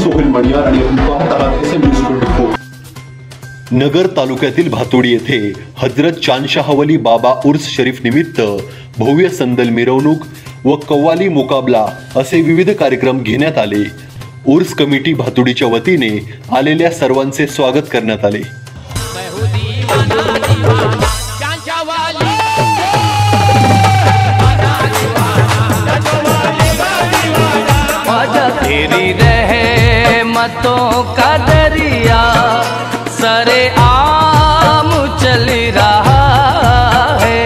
सोहेल मणियार आणि आपण पाहत आहात SM24। नगर तालुक्यातील भातोडी येथे हजरत चांदशाह वली बाबा उर्स शरीफ निमित्त भव्य संदल मिरवणूक व कव्वाली मुकाबला असे विविध कार्यक्रम घेण्यात आले। उर्स कमिटी भातोडीच्या वतीने आलेल्या सर्वांचे स्वागत करण्यात आले। तेरी रहमतों का दरिया सरे आम चल रहा है,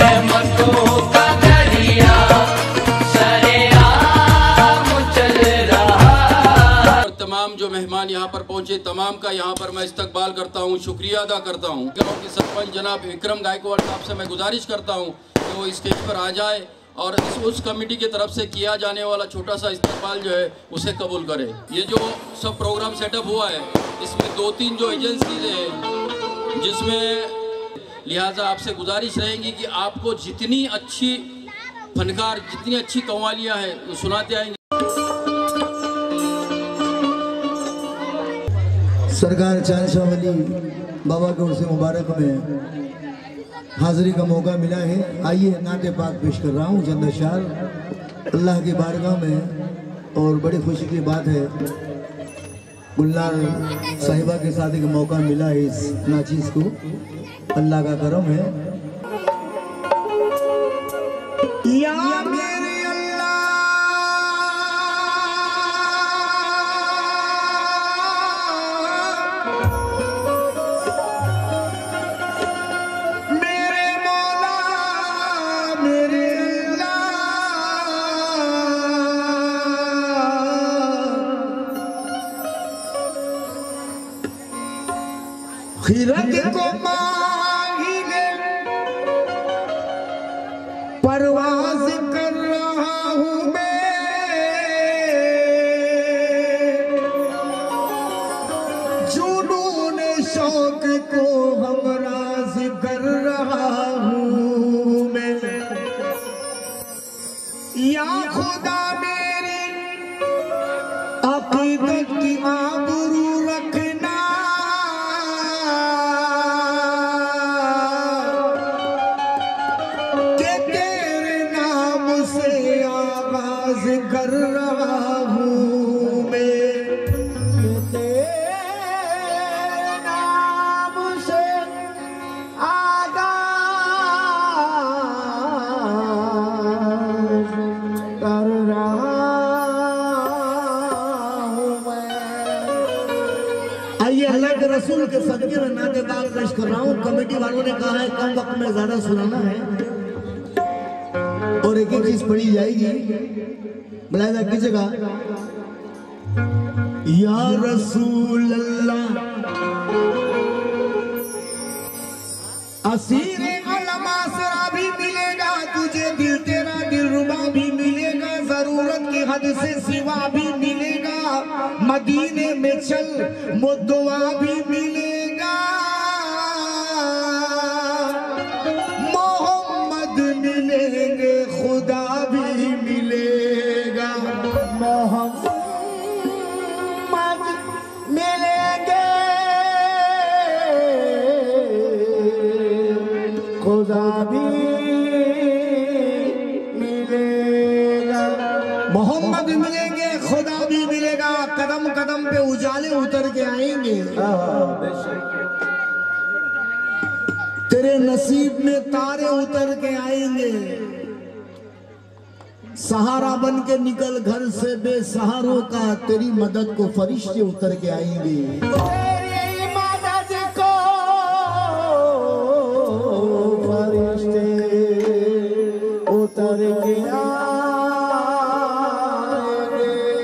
रहमतों का दरिया सरे आम चल रहा है। तमाम जो मेहमान यहाँ पर पहुँचे तमाम का यहाँ पर मैं इस्तकबाल करता हूँ, शुक्रिया अदा करता हूँ। गाँव के सरपंच जनाब विक्रम गायकवाड़ साहब से मैं गुजारिश करता हूँ कि वो स्टेज पर आ जाए और उस कमेटी की तरफ से किया जाने वाला छोटा सा इस्तेमाल जो है उसे कबूल करें। ये जो सब प्रोग्राम सेटअप हुआ है इसमें 2-3 जो एजेंसीज हैं, जिसमें लिहाजा आपसे गुजारिश रहेगी कि आपको जितनी अच्छी फनकार जितनी अच्छी कव्वालियाँ हैं वो सुनाते आएंगे। सरकार चांदशाह वली बाबा के उर्स मुबारक में हाजिरी का मौका मिला है। आइए नाते पाक पेश कर रहा हूँ चंद अशआर अल्लाह की बारगाह में। और बड़ी खुशी की बात है गुलनार साहिबा के साथ एक मौका मिला है इस नाचीज को, अल्लाह का करम है। या मेरे खिरक को मांगने परवाज कर रहा हूँ मैं, जुनून शौक को हमराज कर रहा हूँ मैं। या खुदा मेरी अकीदत की आबरू रखना, कर रहा हूँ मैं तेरे नाम से आगाज़ कर रहा हूँ मैं। आइए अल्लाह के रसूल के सदके में नाते पाक पेश कर रहा हूँ। कमेटी वालों ने कहा है कम वक्त में ज्यादा सुनाना है और एक एक चीज पढ़ी जाएगी। मुलाहिजा कीजिएगा। या रसूल अल्लाह असीरे अलमा सरा भी मिलेगा तुझे, दिल तेरा दिलरुबा भी मिलेगा, जरूरत की हद से सिवा भी मिलेगा, मदीने में चल मुद्दुआ भी मिलेगा, मोहम्मद मिलेंगे खुदा भी मिलेगा, मोहम्मद मिलेंगे खुदा भी मिलेगा, मोहम्मद मिलेंगे खुदा भी मिलेगा। कदम कदम पे उजाले उतर के आएंगे, तेरे नसीब में तारे उतर के आएंगे, सहारा बन के निकल घर से बेसहारों का, तेरी मदद को फरिश्ते उतर के आएंगे, तेरी मदद को फरिश्ते उतर के आएंगे।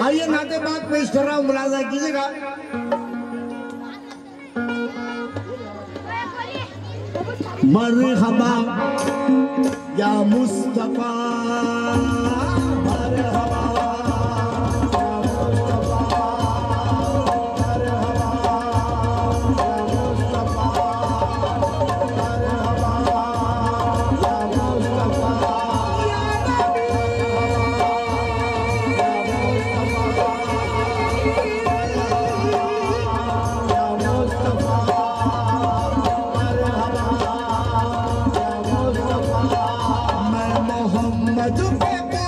आइए नाते बात पेश कर रहा हूँ, मुलाजा कीजिएगा। मरहबा या मुस्तफा, मरहबा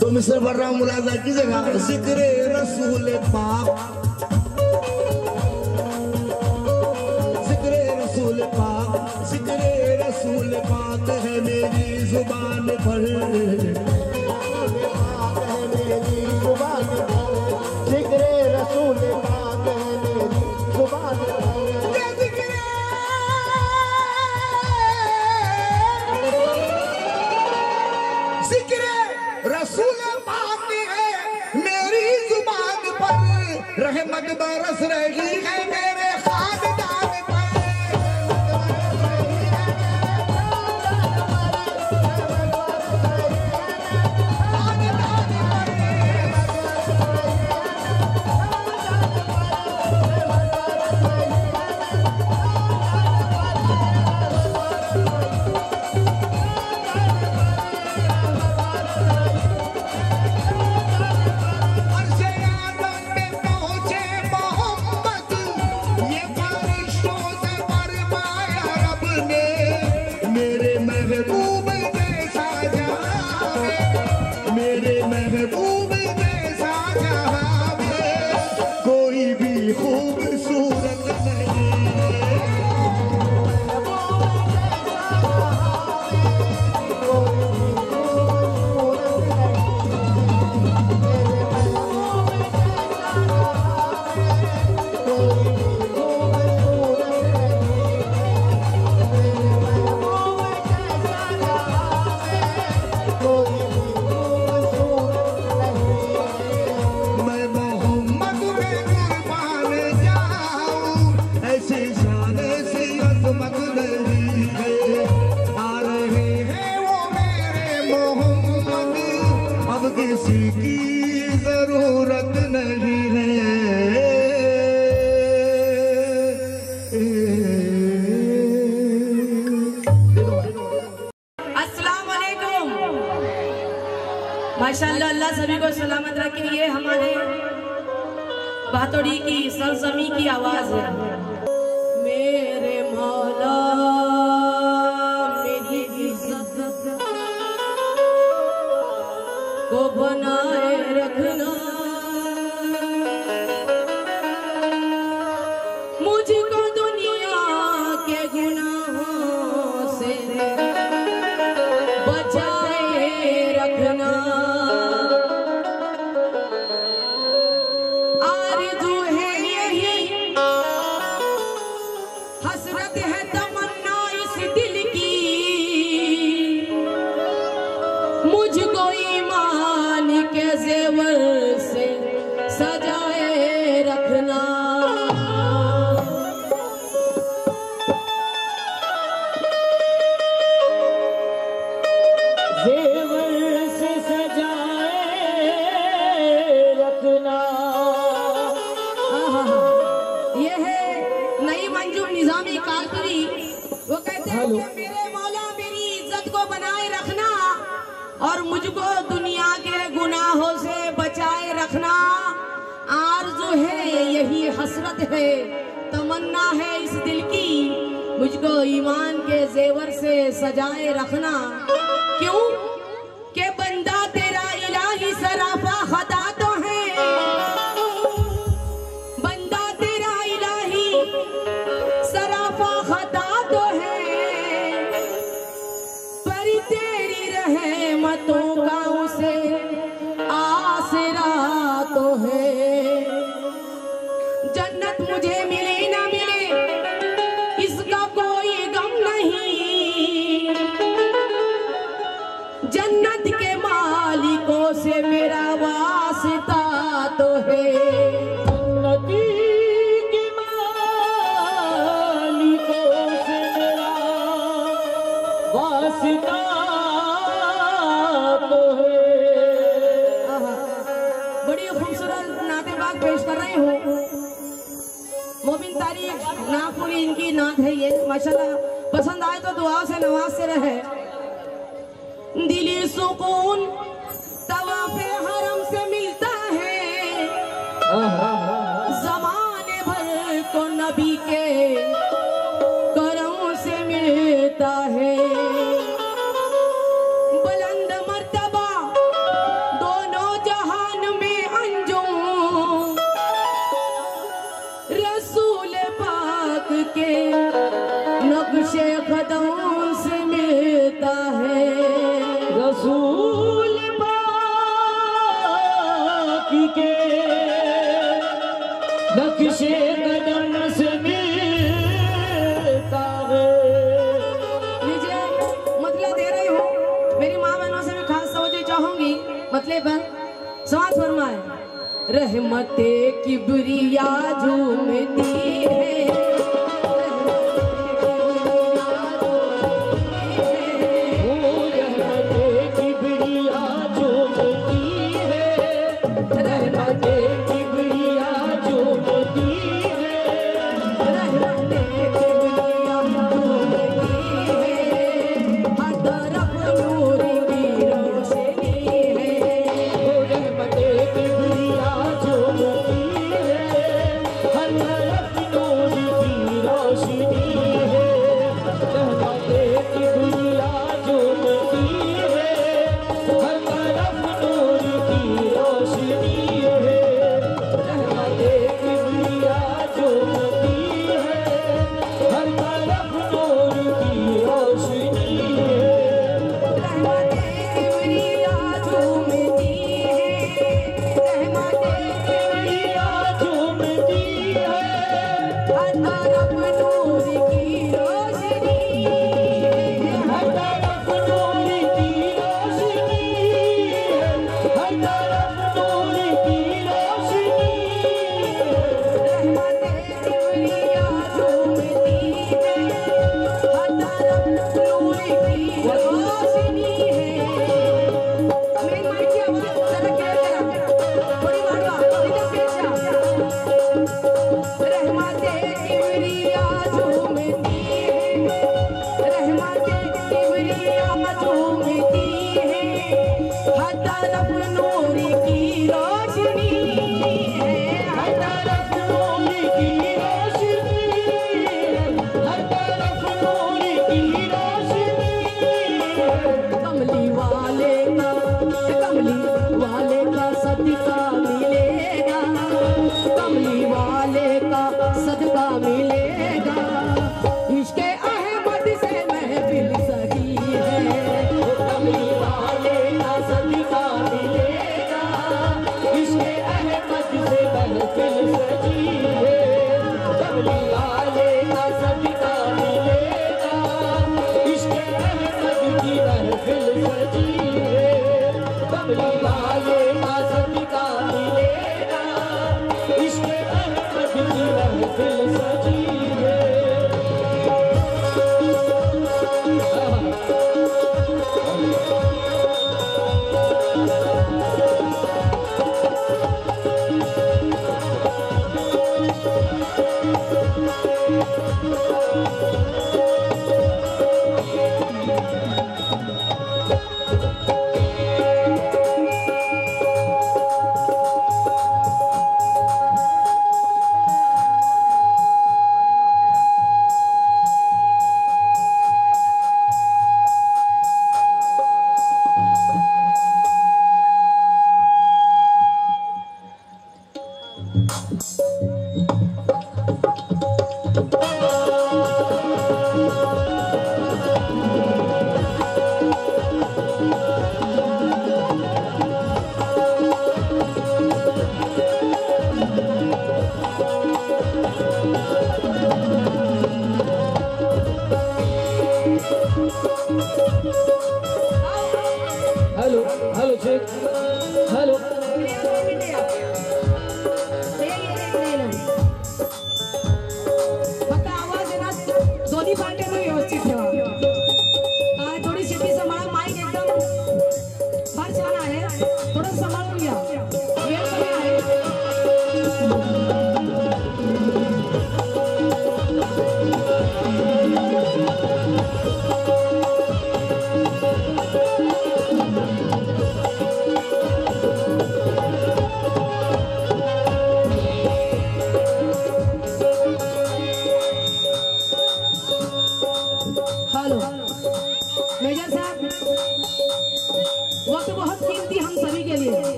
तो मिस्र पढ़ रहा हूँ मुलाजा कीजिएगा। जिक्र रसूल पाक, जिक्र रसूल पाक, जिक्र रसूल पाक है मेरी जुबान पर, मेरी जुबान पर, जिक्र रसूल पाक है मेरी जुबान पर। रसूल पाक है मेरी जुबान पर, रहमत बरस रही है मेरे खानदान पर। किसी की जरूरत नहीं है। अस्सलाम वालेकुम। माशाअल्लाह, अल्लाह सभी को सलामत रखे। ये हमारे भातोड़ी की सरजमी की आवाज है। मेरे मौला मेरी इज्जत को बनाए रखना, मुझको दुनिया के गुनाहों से बचाए रखना। आरज़ू है यही, हसरत है तमन्ना इस दिल की, मुझको ईमान के ज़ेवर से सजाए रखना। ज़ेवर से सजाए रखना। ये है नई मंजूर निज़ामी कालपुरी। वो कहते हैं कि मेरे मौला मेरी इज्जत को बनाए रखना और मुझको दुनिया के गुनाहों से बचाए रखना। आरज़ू है यही, हसरत है तमन्ना है इस दिल की, मुझको ईमान के ज़ेवर से सजाए रखना। क्यों के बंदा तेरा इलाही सराफा खता तो है, बंदा तेरा इलाही सराफा खता तो है, पर तेरी रहमतों का उसे आसरा तो है। जन्नत मुझे मिले ना मिले इसका कोई गम नहीं, जन्नत के मालिकों से मेरा वास्ता तो है। जन्नती के मालिकों से मेरा वास्ता तो है। बड़ी खूबसूरत नाते बाग पेश कर रही हूँ। मोबिन तारीख नागपुरी इनकी नात है ये। माशाल्लाह, पसंद आए तो दुआ से नवाजते रहे। दिली सुकून तवाफ़े हरम से मिलता है, ज़माने भर को नबी के करम से मिलता है। बुलंद मर्तबा दो नक्शे कदम से मिलता है। लीजिए मतलब दे रही हूँ, मेरी माँ बहनों से भी खास तवज्जो चाहूंगी। मतलब पर समाज फरमाए, रहमते किबरिया झूमती है,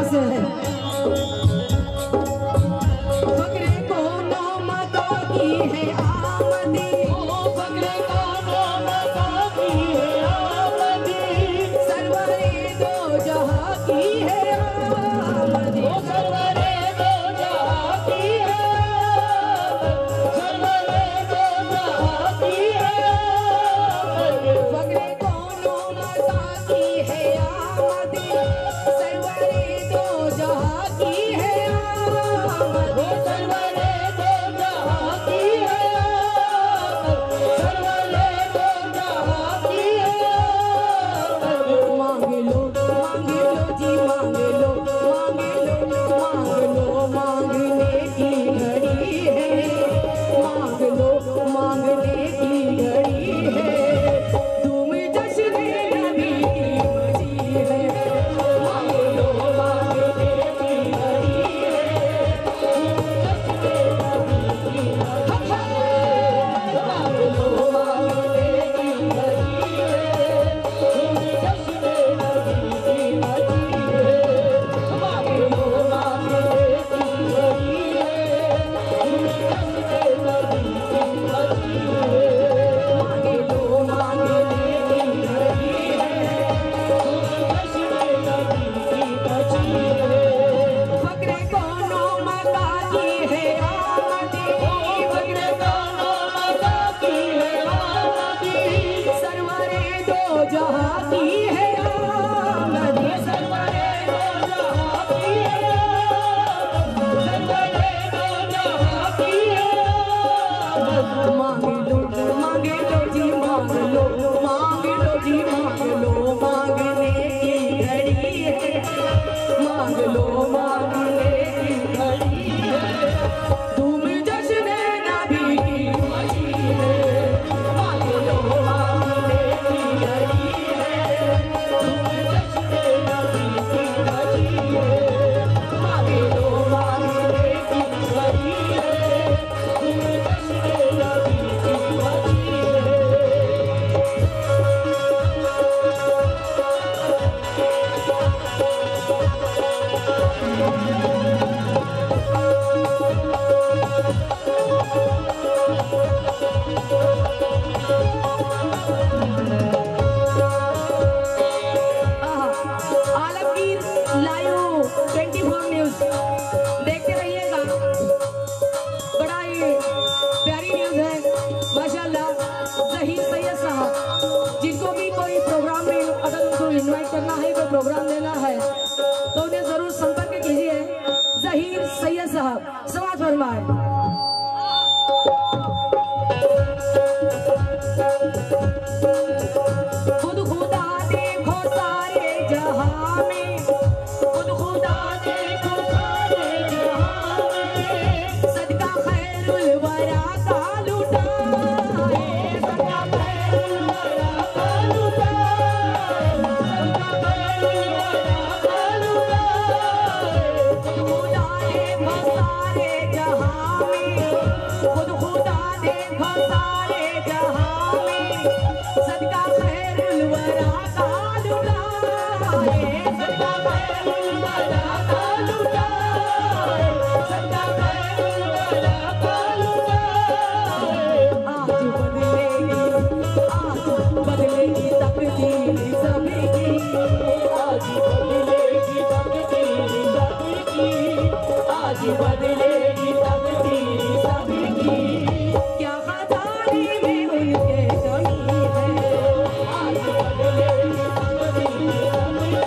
से है। फकरे को नो मतो की समाज फरमाए। खुद खुदा देखो सारे जहां में, खुद खुदा देखो सारे जहां में, सदका खैरुल वरा का लुटाए, सदका खैरुल वरा का लुटाए, सदका खैरुल वरा का लुटाए। खुद खुदा देखो सारे जहां में, खुद खुदा देखो सारे जहां में, सदका खैरुल वरा का लुटाए, सदका खैरुल वरा का लुटाए, सदका खैरुल वरा का लुटाए। आज बदलेगी तकदीर सबकी, आज बदलेगी तकदीर सबकी, आज बदलेगी तकदीर सबकी। क्या खजाने में उनके कमी है, आज बदलेगी तकदीर सबकी,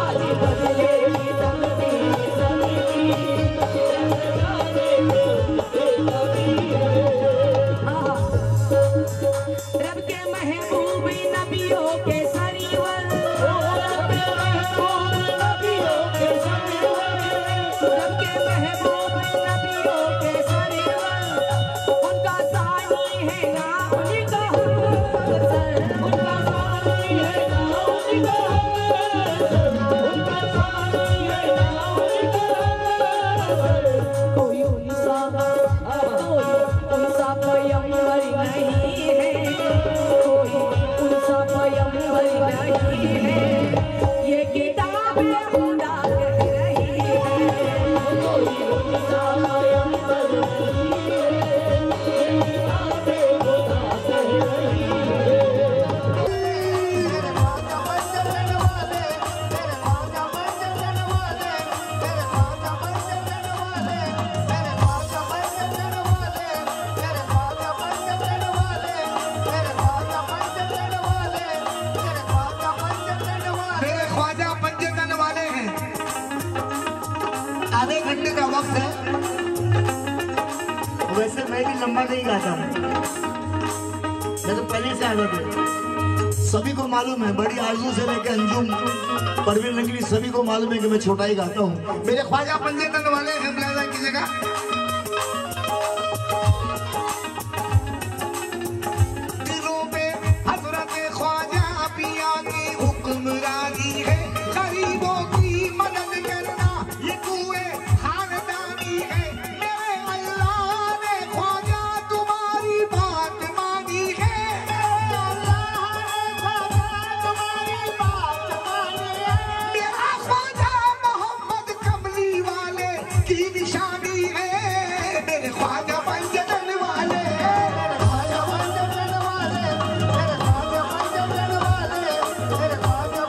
आज बदलेगी तकदीर सबकी। रब के महबूब नबियों के सरीवर, रब के महबूब नबियों के सरीवर, रब के महबूब नबियों के सरीवर, उनका सानी है ना उनका हमसर, उनका सानी है ना उनका हमसर, उनका सानी है ना उनका हमसर। कोई उनसा पैगंबर नहीं है, कोई उनसा पैगंबर नहीं है, ये किताब खुदा कह रही है। कोई उनसा पैगंबर नहीं है, ये किताब खुदा कह रही है। मेरे ख्वाजा पंजतन वाले हैं। आधे घंटे का वक्त है। वैसे मैं भी लंबा नहीं गाता हूँ, मैं तो पहले से आदत है। सभी को मालूम है, बड़ी आरजू से लेकर अंजुम परवीन नकली सभी को मालूम है कि मैं छोटा ही गाता हूँ। मेरे ख्वाजा पंजतन वाले हैं प्लाजा की जगह। दिलों में हजरत ख्वाजा पिया की हुक्मरानी है, गरीबों की मदद करना ये कुए खानदानी है। मेरे अल्लाह ने ख्वाजा तुम्हारी बात मानी है, मेरे अल्लाह ने ख्वाजा तुम्हारी बात मानी है। मेरा ख्वाजा मोहम्मद कमली वाले की निशानी है, मेरे ख्वाजा पंजतन वाले, मेरे ख्वाजा पंजतन वाले, मेरे ख्वाजा पंजतन वाले, मेरे ख्वाजा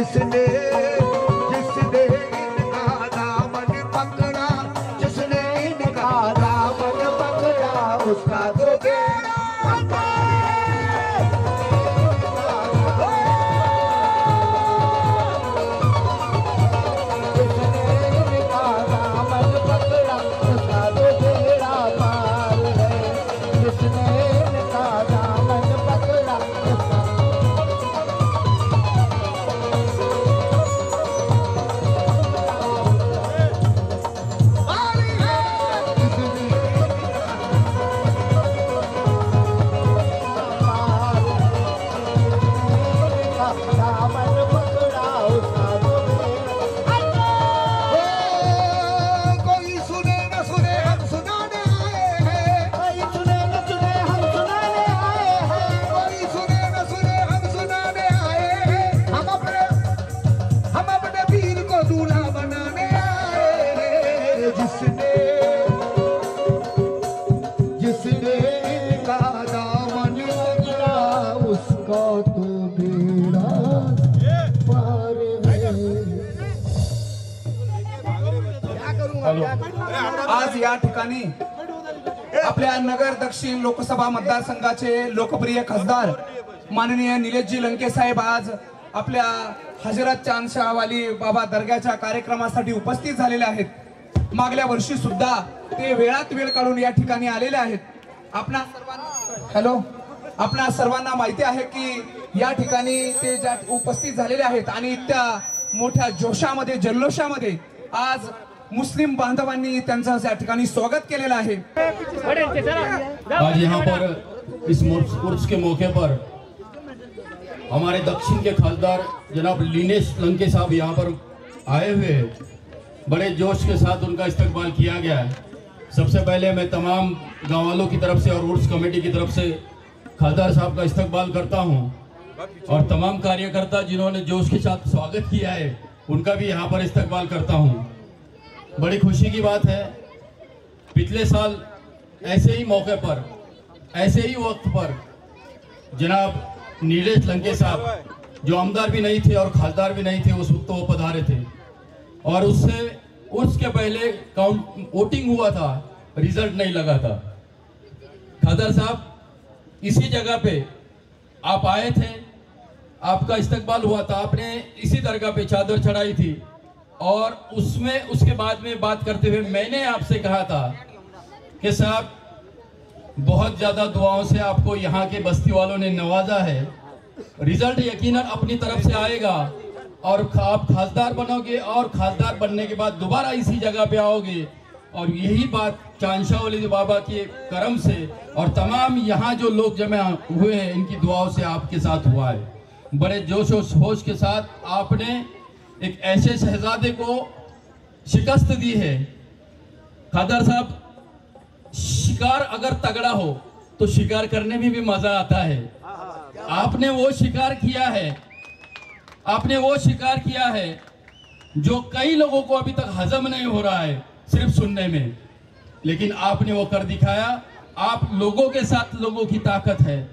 जिसने जिसने इनका दामन पकड़ा, जिसने इनका दामन पकड़ा, उसका तो बेड़ा आज या ठिकाणी आपल्या नगर दक्षिण लोकसभा मतदारसंघाचे लोकप्रिय खासदार माननीय निलेशजी लंके साहेब आज आपल्या हजरत चांदशाहवाली बाबा दर्ग्याच्या कार्यक्रमासाठी उपस्थित झालेले आहेत। मागल्या वर्षी सुद्धा ते वेळात वेळ काढून या ठिकाणी आलेले आहेत। आपणा सर्वांना माहिती आहे की या ठिकाणी ते ज्या उपस्थित झालेले आहेत आणि त्या मोठ्या जोशामध्ये जल्लोषामध्ये आज मुस्लिम बांधवांनी त्यांचं या ठिकाणी स्वागत केलेलं आहे। आज यहाँ पर इस उर्स के मौके पर हमारे दक्षिण के खासदार जनाब लीनेश लंके साहब यहाँ पर आए हुए हैं। बड़े जोश के साथ उनका इस्तकबाल किया गया है। सबसे पहले मैं तमाम गाँव वालों की तरफ से और उर्स कमेटी की तरफ से खासदार साहब का इस्तकबाल करता हूँ और तमाम कार्यकर्ता जिन्होंने जोश के साथ स्वागत किया है उनका भी यहाँ पर इस्तकबाल करता हूँ। बड़ी खुशी की बात है, पिछले साल ऐसे ही मौके पर ऐसे ही वक्त पर जनाब नीलेश लंके साहब जो आमदार भी नहीं थे और खासदार भी नहीं थे उस वक्त वो पधारे थे और उसके पहले वोटिंग हुआ था, रिजल्ट नहीं लगा था। खासदार साहब इसी जगह पे आप आए थे, आपका इस्तकबाल हुआ था, आपने इसी दरगाह पे चादर चढ़ाई थी और उसके बाद में बात करते हुए मैंने आपसे कहा था कि साहब बहुत ज्यादा दुआओं से आपको यहाँ के बस्ती वालों ने नवाजा है, रिजल्ट यकीनन अपनी तरफ से आएगा और आप खासदार बनोगे और खासदार बनने के बाद दोबारा इसी जगह पे आओगे और यही बात चांदशाहवाली बाबा के करम से और तमाम यहाँ जो लोग जमा हुए हैं इनकी दुआओं से आपके साथ हुआ है। बड़े जोश और होश के साथ आपने एक ऐसे शहजादे को शिकस्त दी है। खासदार साहब, शिकार अगर तगड़ा हो तो शिकार करने में भी मजा आता है। आपने वो शिकार किया है जो कई लोगों को अभी तक हजम नहीं हो रहा है सिर्फ सुनने में, लेकिन आपने वो कर दिखाया। आप लोगों के साथ लोगों की ताकत है,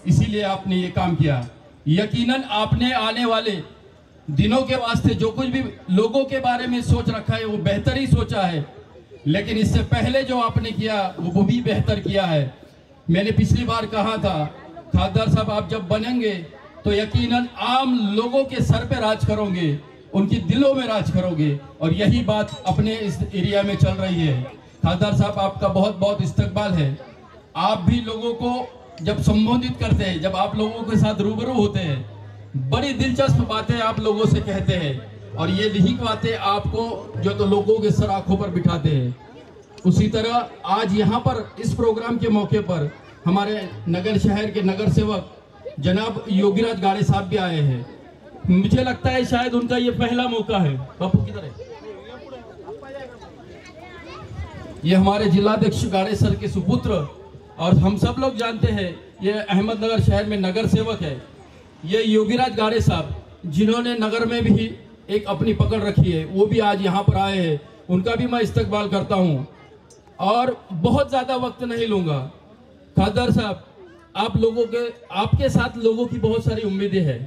इसीलिए आपने ये काम किया। यकीनन आपने आने वाले दिनों के वास्ते जो कुछ भी लोगों के बारे में सोच रखा है वो बेहतर ही सोचा है, लेकिन इससे पहले जो आपने किया वो भी बेहतर किया है। मैंने पिछली बार कहा था खासदार साहब आप जब बनेंगे तो यकीनन आम लोगों के सर पे राज करोगे, उनकी दिलों में राज करोगे और यही बात अपने इस एरिया में चल रही है। खासदार साहब आपका बहुत बहुत इस्तकबाल है। आप भी लोगों को जब संबोधित करते हैं, जब आप लोगों के साथ रूबरू होते हैं, बड़ी दिलचस्प बातें आप लोगों से कहते हैं और ये यही बातें आपको जो तो लोगों के सर आंखों पर बिठाते हैं। उसी तरह आज यहाँ पर इस प्रोग्राम के मौके पर हमारे नगर शहर के नगर सेवक जनाब योगीराज गाड़े साहब भी आए हैं। मुझे लगता है शायद उनका ये पहला मौका है। बापू किधर है? ये हमारे जिलाध्यक्ष गाड़े सर के सुपुत्र और हम सब लोग जानते हैं ये अहमदनगर शहर में नगर सेवक है। ये योगीराज गाड़े साहब जिन्होंने नगर में भी एक अपनी पकड़ रखी है, वो भी आज यहाँ पर आए हैं। उनका भी मैं इस्तकबाल करता हूँ और बहुत ज़्यादा वक्त नहीं लूँगा। खासदार साहब, आपके साथ लोगों की बहुत सारी उम्मीदें हैं।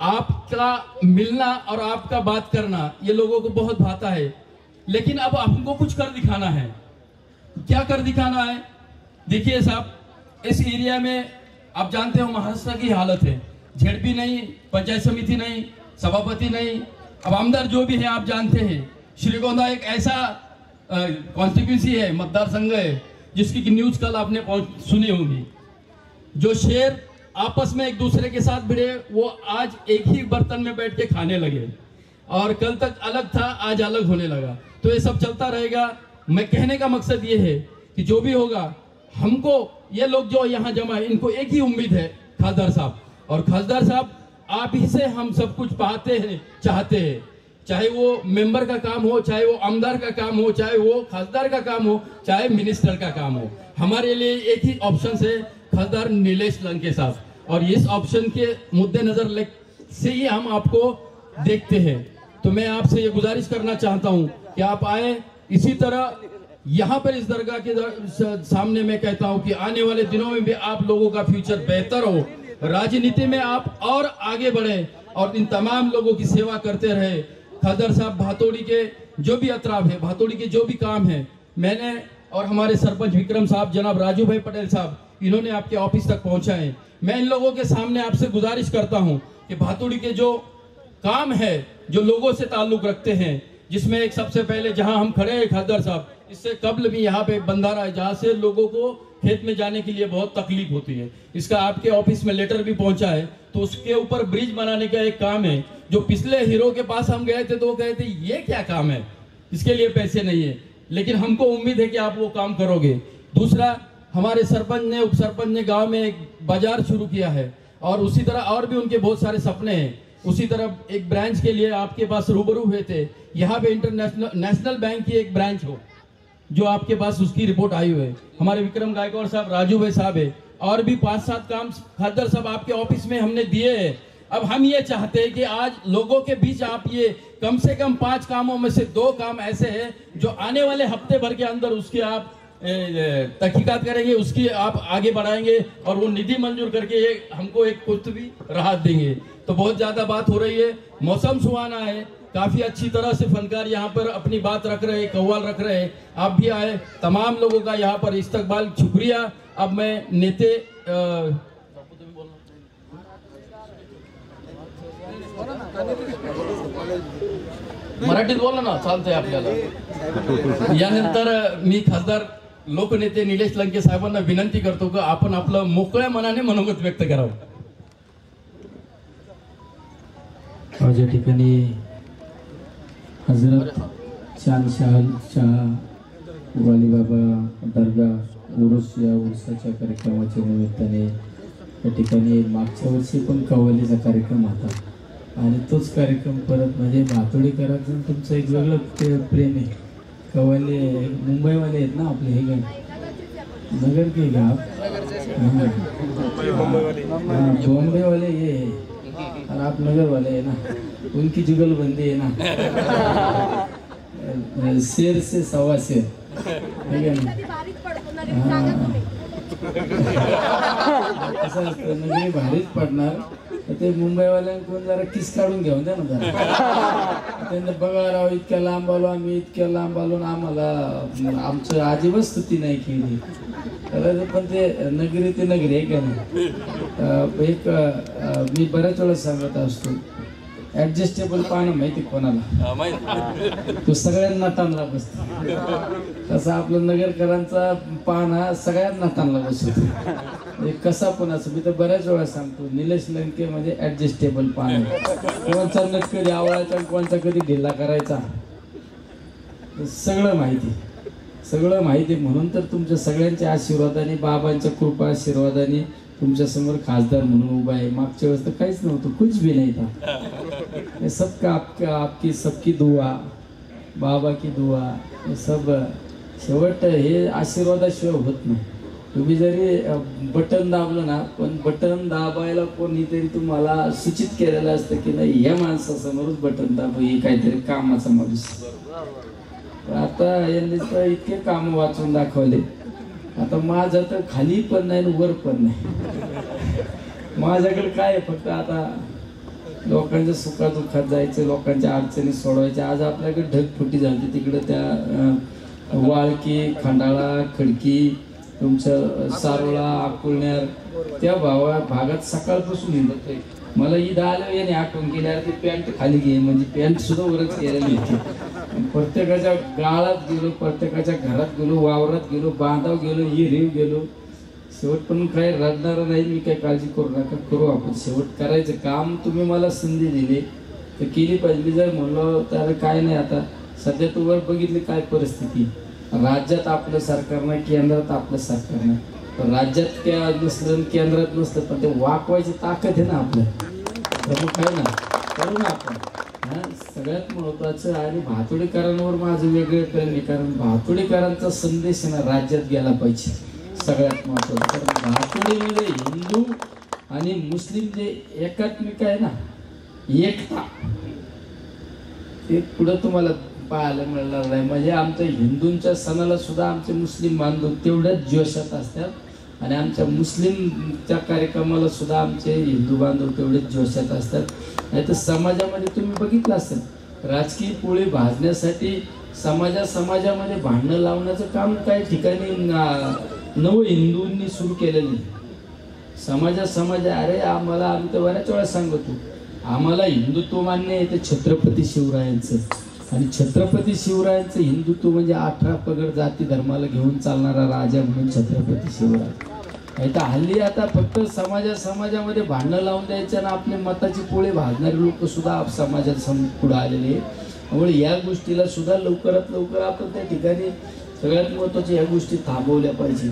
आपका मिलना और आपका बात करना ये लोगों को बहुत भाता है, लेकिन अब हमको कुछ कर दिखाना है। क्या कर दिखाना है? देखिए साहब, इस एरिया में आप जानते हो महाराष्ट्र की हालत है, झेडपी नहीं, पंचायत समिति नहीं, सभापति नहीं, अब आमदार जो भी है आप जानते हैं। श्रीगोंदा एक ऐसा कॉन्स्टिट्यूंसी है, मतदार संघ है, जिसकी न्यूज कल आपने सुनी होगी। जो शेर आपस में एक दूसरे के साथ भिड़े, वो आज एक ही बर्तन में बैठ के खाने लगे, और कल तक अलग था, आज अलग होने लगा। तो ये सब चलता रहेगा। मैं कहने का मकसद ये है कि जो भी होगा, हमको ये लोग जो यहाँ जमा है, इनको एक ही उम्मीद है, खासदार साहब। और खासदार साहब, आप ही से हम सब कुछ पाते हैं, चाहते हैं। चाहे वो मेंबर का काम हो, चाहे वो आमदार का काम हो, चाहे वो खासदार का काम हो, चाहे मिनिस्टर का काम हो, हमारे लिए एक ही ऑप्शन है, खासदार नीलेश लंके साहब। और इस ऑप्शन के मुद्दे नजर से ही हम आपको देखते हैं। तो मैं आपसे ये गुजारिश करना चाहता हूँ कि आप आए। इसी तरह यहाँ पर इस दरगाह के सामने मैं कहता हूँ कि आने वाले दिनों में भी आप लोगों का फ्यूचर बेहतर हो, राजनीति में आप और आगे बढ़े और इन तमाम लोगों की सेवा करते रहे। खासदार साहब, भातोड़ी के जो भी अतराफ है, भातोड़ी के जो भी काम है, मैंने और हमारे सरपंच विक्रम साहब, जनाब राजू भाई पटेल साहब, इन्होंने आपके ऑफिस तक पहुंचाए। मैं इन लोगों के सामने आपसे गुजारिश करता हूं कि भातोड़ी के जो काम है, जो लोगों से ताल्लुक रखते हैं, जिसमें एक सबसे पहले जहां हम खड़े हैं खासदार साहब, इससे कबल भी यहाँ पे बंधारा है, जहाँ से लोगों को खेत में जाने के लिए बहुत तकलीफ होती है। इसका आपके ऑफिस में लेटर भी पहुंचा है। तो उसके ऊपर ब्रिज बनाने का एक काम है, जो पिछले हीरो के पास हम गए थे तो वो कहे थे ये क्या काम है, इसके लिए पैसे नहीं है, लेकिन हमको उम्मीद है कि आप वो काम करोगे। दूसरा, हमारे सरपंच ने, उप सरपंच ने गांव में एक बाजार शुरू किया है, और उसी तरह और भी उनके बहुत सारे सपने हैं। उसी तरह एक ब्रांच के लिए आपके पास रूबरू हुए थे, यहाँ पे नेशनल बैंक की एक ब्रांच हो, जो आपके पास उसकी रिपोर्ट आई हुई है। हमारे विक्रम गायकवाड़ साहब, राजू भाई साहब है, और भी 5-7 काम खासदार साहब आपके ऑफिस में हमने दिए हैं। अब हम ये चाहते हैं कि आज लोगों के बीच आप ये कम से कम 5 कामों में से 2 काम ऐसे हैं जो आने वाले हफ्ते भर के अंदर उसकी आप तहकीकात करेंगे, उसकी आप आगे बढ़ाएंगे, और वो निधि मंजूर करके हमको एक कुछ भी राहत देंगे। तो बहुत ज्यादा बात हो रही है, मौसम सुहाना है, काफी अच्छी तरह से फनकार यहाँ पर अपनी बात रख रहे हैं, कव्वाल रख रहे हैं। आप भी आए, तमाम लोगों का यहाँ पर इस्तकबाल, शुक्रिया। अब मैं नेते मराठीत बोला ना, चालतंय आपल्याला। यानंतर मी खासदार लोकनेते निलेश लंके साहेबांना विनंती करतो की आपण आपलं मोकळ्या मनाने मनोगत व्यक्त करावं। आज या ठिकाणी हजरत चांदशाह वाली बाबा दर्गा उरुस या उरुसाच्या कार्यक्रमाच्या निमित्ताने या ठिकाणी मागच्या वर्षी पण कव्वालीचा कार्यक्रम होता, आणि तोच कार्यक्रम परत म्हणजे भातोडीकरांचं तुमचं एक वेगळं प्रेम आहे। कव्वाली मुंबईवाले आहेत ना आपले, हे गाव नगर के गाव, बॉम्बे वाले ये है और आप नगर वाले है ना, उनकी जुगलबंदी है ना, शेर से सवा शेर, असं असतं नगरी भारीच पडणार। ते मुंबईवाल्यांकडून जरा किस काढून घेऊन द्या ना जरा, त्यांना बघा राव इतक्या लांब आलो आम्ही, इतक्या लांब आलो, आम्हाला आमचं अजिबात स्तुती नाही केली। पण ते नगरी ते नगरी आहे का नाही। एक मी बऱ्याच वेळा सांगत असतो, ऍडजस्टेबल पानं माहिती कोणाला, तो सगळ्यांना ताणला बसतो, तसं आपलं नगरकरांचा पान हा सगळ्यांना ताणला बसतो। कसा पण असं, मी तर बऱ्याच वेळा सांगतो, निलेश लंके म्हणजे ऍडजस्टेबल पान, कोणचा नट कधी आवळायचा, कोणचा कधी ढिल्ला करायचा, सगळं माहिती, सगळं माहिती। म्हणून तर तुमच्या सगळ्यांच्या आशीर्वादाने, बाबांच्या कृपा आशीर्वादाने तुमच्या समोर खासदार म्हणून उभा आहे। मागच्या वेळेस तर काहीच नव्हतं, कुछ भी नहीं था। सबका आपकी सबकी दुआ, बाबा की दुआ, हे सब शेवट हे आशीर्वादाशिवाय होत नाही। तुम्ही जरी बटन दाबलं ना, पण बटन दाबायला कोणीतरी तुम्हाला सूचित केलेलं असतं की नाही, या माणसासमोरच बटन दाब, हे काहीतरी कामाचा माणूस। आता यांनी तर इतके काम वाचून दाखवले, आता माझं तर खाली पण नाही वर पण नाही, माझ्याकडे काय फक्त आता लोकांच्या सुखादुःखात जायचं, लोकांच्या अडचणी सोडवायच्या. आज आपल्याकडे ढगफुटी झाली तिकडे त्या वाळकी, खंडाळा, खडकी, तुमचं सारोळा, अकुलण्यार त्या भागात सकाळपासून हिंडतोय. मला ईद आलं याने आठवण केल्यावर ती पॅन्ट खाली घे म्हणजे पॅन्ट सुद्धा वरच केलेली होती. प्रत्येकाच्या गाळात गेलो, प्रत्येकाच्या घरात गेलो, वावरात गेलो, बांधाव गेलो, हिरीव गेलो. शेवट पण काय रडणार नाही मी, काय काळजी करू नका, करू आपण. शेवट करायचं काम. तुम्ही मला संधी दिली तर केली पाहिजे. मी जर म्हणलो तर काय नाही. आता सध्या तुवर बघितली काय परिस्थिती. राज्यात आपलं सरकार नाही, केंद्रात आपलं सरकार नाही. पण राज्यात क्या नसलं, केंद्रात नसलं, पण ते वाकवायची ताकद आहे ना आपल्या. तर मग काय ना करू ना आपण. सगळ्यात महत्वाचं. आणि भातुडीकरांवर माझं वेगळं प्रेम आहे, कारण भातुडीकरांचा संदेश आहे ना राज्यात गेला पाहिजे. सगळ्यात महत्वाचं. कारण भातुडीमध्ये हिंदू आणि मुस्लिम जे एकात्मिक आहे ना, एकता, ते पुढं तुम्हाला पाहायला मिळणार नाही. म्हणजे आमच्या हिंदूंच्या सणाला सुद्धा आमचे मुस्लिम बांधव तेवढ्याच जोशात असतात आणि आमच्या मुस्लिमच्या कार्यक्रमाला सुद्धा आमचे हिंदू बांधव तेवढेच जोशात असतात. नाही तर समाजामध्ये तुम्ही बघितलं असेल, राजकीय पोळी भाजण्यासाठी समाजामध्ये भांडणं लावण्याचं काम काही ठिकाणी नव हिंदूंनी सुरू केलेलं. समाज अरे आम्हाला, आम्ही तर बऱ्याच वेळा सांगतो, आम्हाला हिंदुत्व मान्य आहे ते छत्रपती शिवरायांचं. आणि छत्रपती शिवरायांचं हिंदुत्व म्हणजे 18 पगड जाती धर्माला घेऊन चालणारा राजा म्हणून छत्रपती शिवराय. नाही तर हल्ली आता फक्त समाजामध्ये भांडणं लावून द्यायचं ना आपले मताची पोळी भाजणारे लोक सुद्धा समाजात पुढे आलेले. त्यामुळे या गोष्टीला सुद्धा लवकरात लवकर आपण त्या ठिकाणी सगळ्यात महत्त्वाच्या ह्या गोष्टी थांबवल्या पाहिजे.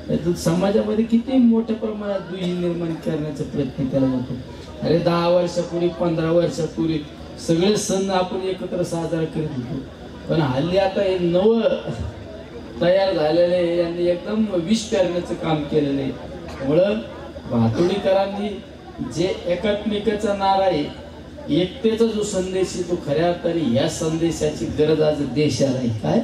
त्यातून समाजामध्ये किती मोठ्या प्रमाणात दुही निर्माण करण्याचा प्रयत्न केला जातो. अरे 10 वर्षापूर्वी, 15 वर्षापूर्वी सगळे सण आपण एकत्र साजरा करीत होतो. पण हल्ली आता हे नवं तयार झालेले यांनी एकदम विष पेरण्याचं काम केलेलं आहे. त्यामुळं भातुडीकरांनी जे एकात्मिकेचा नारा आहे, एकतेचा जो संदेश आहे, तो खऱ्या अर्थाने या संदेशाची गरज आज देशाला आहे. काय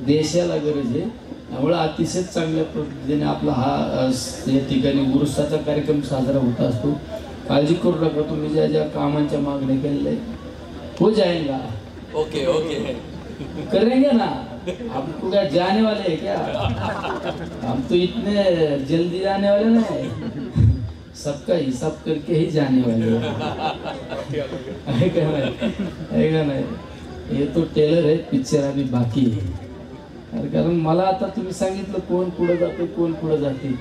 देशाला गरज आहे. त्यामुळे अतिशय चांगल्या पद्धतीने आपला हा या ठिकाणी उरुसाचा कार्यक्रम साजरा होत असतो. काळजी करू नका. तुम्ही ज्या ज्या कामांच्या मागण्या केलेल्या हो जाएगा. ओके करेंगे ना. हम पूरा जाने वाले हैं क्या? हम तो इतने जल्दी जाने वाले नहीं, सबका हिसाब करके ही जाने वाले है ना. ये तो टेलर है, पिक्चर अभी बाकी है. कारण मला आता तुम्ही सांगितलं कोण पुढे जाते, कोण पुढे जाते.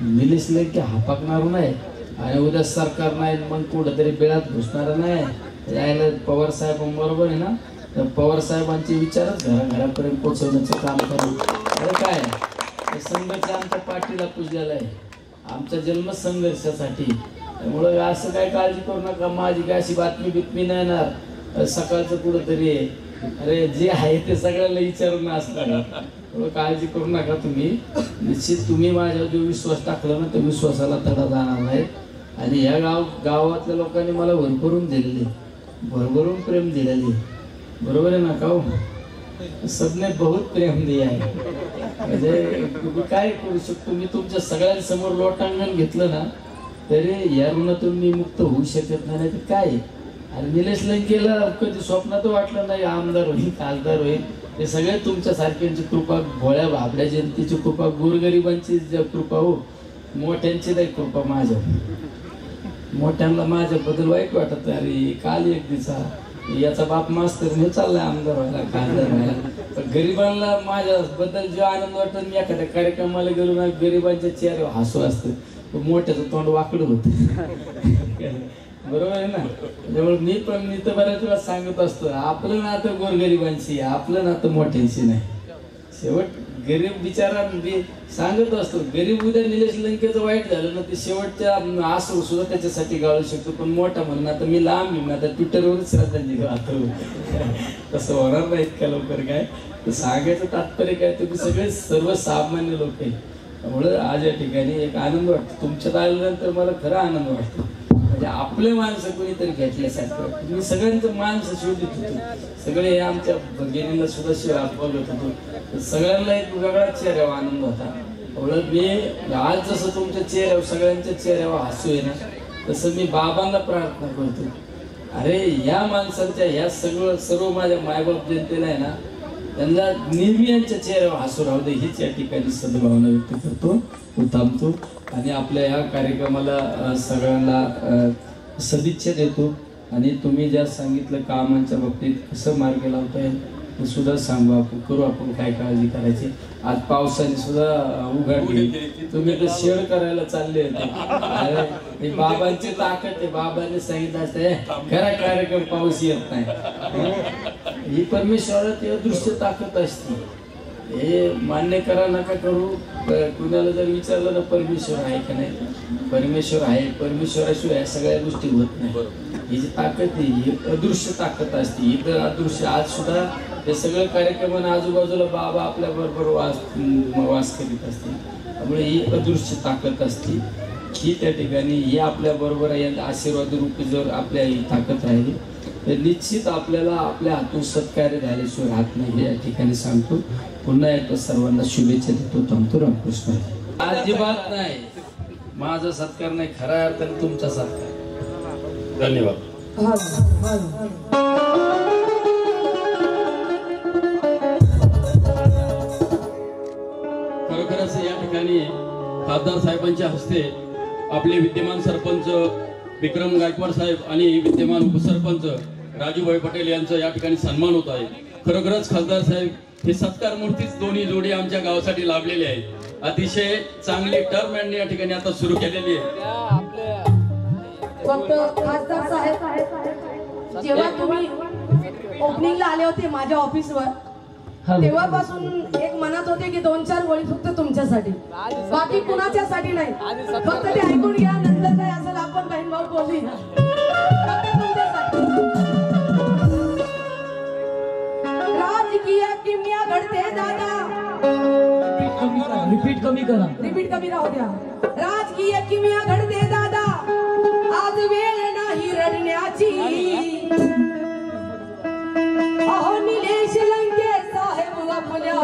निलेश लंके हापाकणार नाही आणि उद्या सरकार नाही मग कुठेतरी बेळात घुसणार नाही. यायला पवार साहेब बरोबर आहे ना. तर पवार साहेबांचे विचारच घराघरापर्यंत पोहोचवण्याचं काम करू. अरे काय संघर्ष आमच्या पाठीला पुजलेला आहे, आमचा जन्म संघर्षासाठी. त्यामुळं असं काय काळजी करू नका. माझी काय अशी बातमी नाही येणार सकाळचं कुठंतरी आहे. अरे जे आहे ते सगळ्याला विचारून असणार. काळजी करू नका तुम्ही. निश्चित तुम्ही माझ्यावर जो विश्वास टाकला ना, त्या विश्वासाला तडा जाणार नाही. आणि या गावातल्या लोकांनी मला भरभरून दिलेले, भरभरून प्रेम दिलेले. बरोबर आहे ना का? सबने बहुत प्रेम दिया आहे. म्हणजे तुम्ही काय करू शकतो. मी तुमच्या सगळ्यांसमोर लोटांगण घेतलं ना तरी या ऋणातून मी मुक्त होऊ शकत नाही. तर काय. आणि निलेश लंकेला कधी स्वप्नात वाटलं नाही आमदार होईल, खासदार होईल. ते सगळे तुमच्या सारख्यांची कृपा, भोळ्या भाबड्या जनतेची कृपा, गोरगरिबांची कृपा हो, मोठ्यांची नाही कृपा. मोठ्यांना माझ्याबद्दल वाईट वाटत. अरे काल एक दिवसा याचा बाप मास्तर हे चाललाय आमदार व्हायला, खासदार व्हायला. पण गरिबांना माझ्याबद्दल जो आनंद वाटतो, मी एखाद्या कार्यक्रमाला गेलो ना, गरिबांच्या चेहऱ्यावर हसू असतं, मोठ्याचं तोंड वाकडं होतं. बरोबर आहे ना. त्यामुळे मी तर बऱ्याच वेळा सांगत असतो, आपलं नातं गोरगरिबांशी, आपलं नातं मोठ्यांशी नाही. शेवट गरीब बिचारा सांगत असतो, गरीब उद्या निलेश लंकेचं वाईट झालं ना, ते शेवटच्या आसरू सुद्धा त्याच्यासाठी गाळू शकतो. पण मोठा म्हणणं आता मी लांब आहे, आता ट्विटरवरच श्रद्धांजली गातो. तसं होणार नाही इतक्या लवकर. काय तर सांगायचं तात्पर्य काय, तुम्ही सगळे सर्वसामान्य लोक आहे. त्यामुळे आज या ठिकाणी एक आनंद वाटतो. तुमच्यात आल्यानंतर मला खरा आनंद वाटतो. म्हणजे आपले माणसं कोणीतरी घेतल्यासारखं. मी सगळ्यांचं माणसं शोधित होतो. सगळे आमच्या भगिनीला सुद्धा बघत होतो. सगळ्यांना एक वेगळा चेहऱ्यावर आनंद होता. एवढं मी आज जसं तुमच्या चेहऱ्यावर, सगळ्यांच्या चेहऱ्यावर हसू आहे ना, तसं मी बाबांना प्रार्थना करतो, अरे या माणसांच्या ह्या सर्व माझ्या मायबाप जनतेला आहे ना, त्यांना नेहमी यांच्या चेहऱ्यावर हसू राहू दे हीच या ठिकाणी सद्भावना व्यक्त करतो, थांबतो आणि आपल्या या कार्यक्रमाला सगळ्यांना सदिच्छा देतो. आणि तुम्ही ज्या सांगितलं कामांच्या बाबतीत कसं मार्ग लावता येईल ते सुद्धा सांगू, आपण करू, आपण काय काळजी करायची. आज पावसाने सुद्धा उघडली, तुम्ही तर शेड करायला चालले होते. बाबांची ताकद आहे, बाबांनी सांगितलं असतं खरा कार्यक्रम पाऊस येत नाही. ही परमेश्वरात दृश्य ताकद असते, हे मान्य करा नका करू. कुणाला जर विचारलं तर परमेश्वर आहे का नाही, परमेश्वर आहे, परमेश्वराशिवाय या सगळ्या गोष्टी होत नाही. ही जी ताकद आहे ही अदृश्य ताकद असते. इथं अदृश्य आज सुद्धा हे सगळं कार्यक्रमांना आजूबाजूला बाबा आपल्या बरोबर वास करीत असते. त्यामुळे ही अदृश्य ताकद असते ही त्या ठिकाणी ही आपल्या बरोबर आहे. आशीर्वाद रूपी जर आपल्या ही ताकद राहिली तर निश्चित आपल्याला आपल्या हातून सत्कार्य झाल्याशिवाय राहत नाही, हे या ठिकाणी सांगतो. पुन्हा एकदा सर्वांना शुभेच्छा देतो. थांबतो. रामकृष्ण. अजिबात नाही माझा सत्कार नाही, खऱ्या अर्थाने तुमचा सत्कार. धन्यवाद. खरोखरच या ठिकाणी खासदार साहेबांच्या हस्ते आपले विद्यमान सरपंच विक्रम गायकवाड साहेब आणि विद्यमान उपसरपंच राजूभाई पटेल यांचा या ठिकाणी सन्मान होत आहे. खरोखरच खासदार साहेब हे सत्कार मूर्तीच दोन्ही जोडी आमच्या गावासाठी लाभलेले आहेत. अतिशय चांगली टर्म यांनी या ठिकाणी आता सुरू केलेली आहे. फक्त खासदार साहेब, जेव्हा तुम्ही ओपनिंगला आले होते माझ्या ऑफिसवर, तेव्हापासून एक मनात होते की 2-4 ओळी फक्त तुमच्यासाठी, बाकी कुणाच्यासाठी नाही. फक्त ते ऐकून घ्या, नंतर काय असेल आपण बहीण भाऊ बोलूया. राजकीय किमया घडते दादा, रिपीट कमी राहू द्या. राजकीय किमया घडते दादा, आज वेळ नाही रडण्याची. अहो निलेश लंके साहेब आपल्या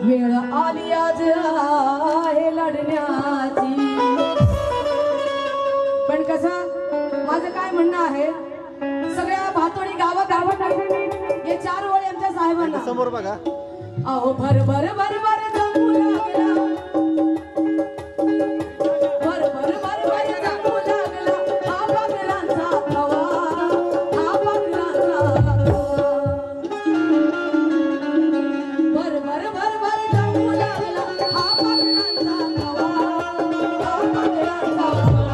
वेळ आली आज आहे लढण्याची. पण कसं माझं काय म्हणणं आहे, सगळ्या भातोडी गावात हे 4 ओळी आमच्या साहेबांना समोर बघा. अहो भर भर भर भर जमू लागला, भर भर भर भर जमू लागला हा पाखरांचा थवा, हा पाखरांचा थवा. भर भर भर भर जमू लागला हा पाखरांचा थवा, हा पाखरांचा थवा.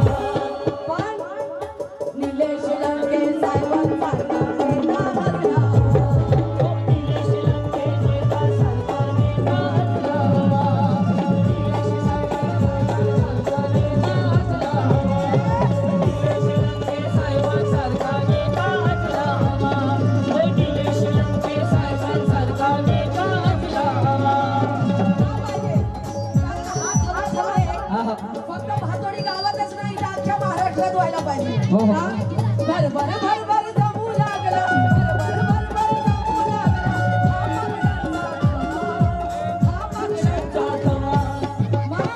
पण निलेश लंके साहेबांचा फक्त भातोडी गावातच नाही तर अख्ख्या महाराष्ट्रात व्हायला पाहिजे. भर भर भर भर जमू लागला, भर भर भर भर जमू लागला हा पाखरांचा थवा. मग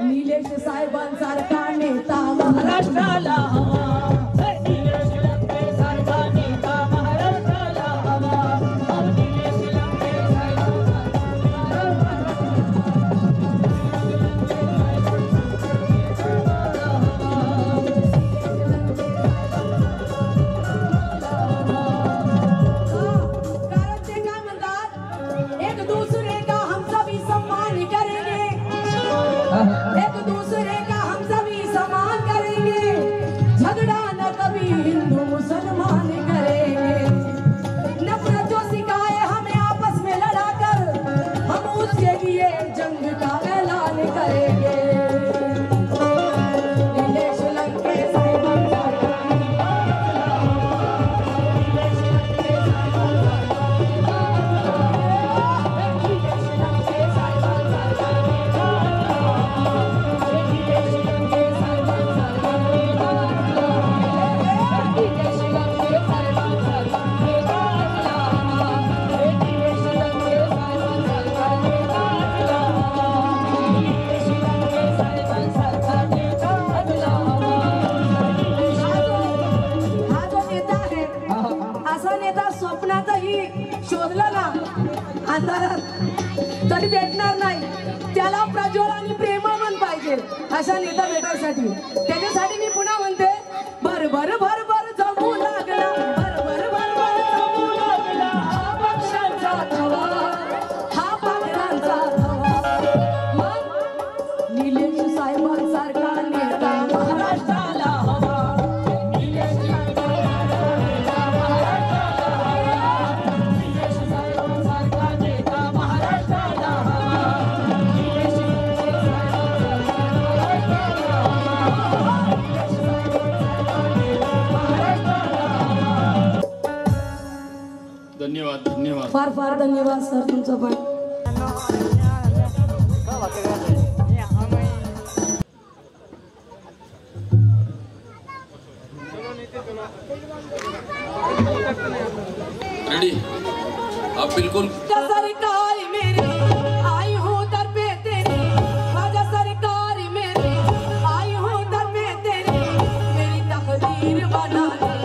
निलेश साहेबांसारखा नेता महाराष्ट्राला हवा, निलेश लंके सारखा नेता महाराष्ट्राला हवा, निलेश लंके साहेबांसारखा शोधलं ना अंधारात तरी भेटणार नाही. त्याला प्रज्वल आणि प्रेमवान पाहिजे अशा नेता भेटायसाठी. त्याच्यासाठी मी पुन्हा म्हणते भर भर भर भर जमू लागला, भर भर भर भर जमू लागला हा पक्षांचा थवा, हा पाखरांचा थवा. मग निलेश साहेबांसारखा नेता महाराष्ट्राला हवा. धन्यवाद धन्यवाद. फार फार धन्यवाद सर तुमचं पण. रेडी आप बिल्कुल. सरकार मेरी आई हूँ दर पे तेरी, राजा सरकार मेरी आई हूँ दर पे तेरी, मेरी तकदीर बना दे.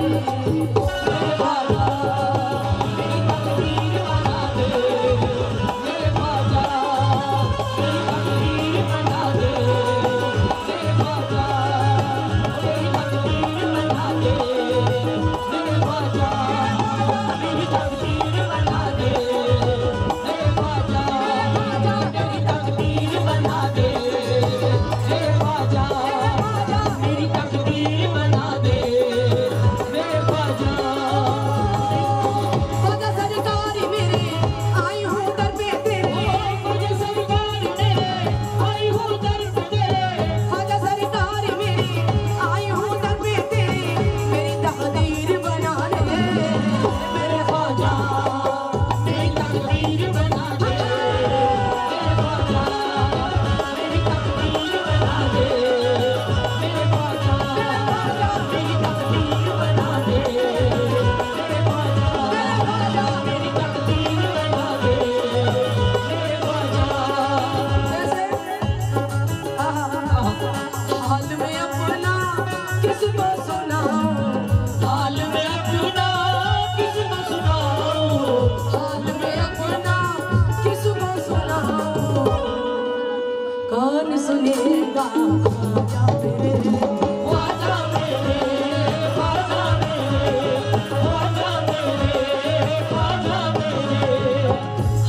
कौन सुनेगा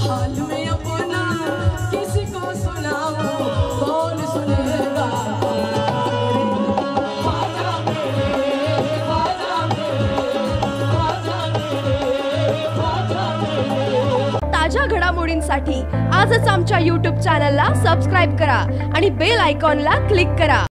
हाल में अपना किसी को सुनाऊं, कौन सुनेगा ताज्या घडामोडींसाठी आजच आमच्या YouTube चॅनलला सबस्क्राईब करा आणि बेल आयकॉनला क्लिक करा.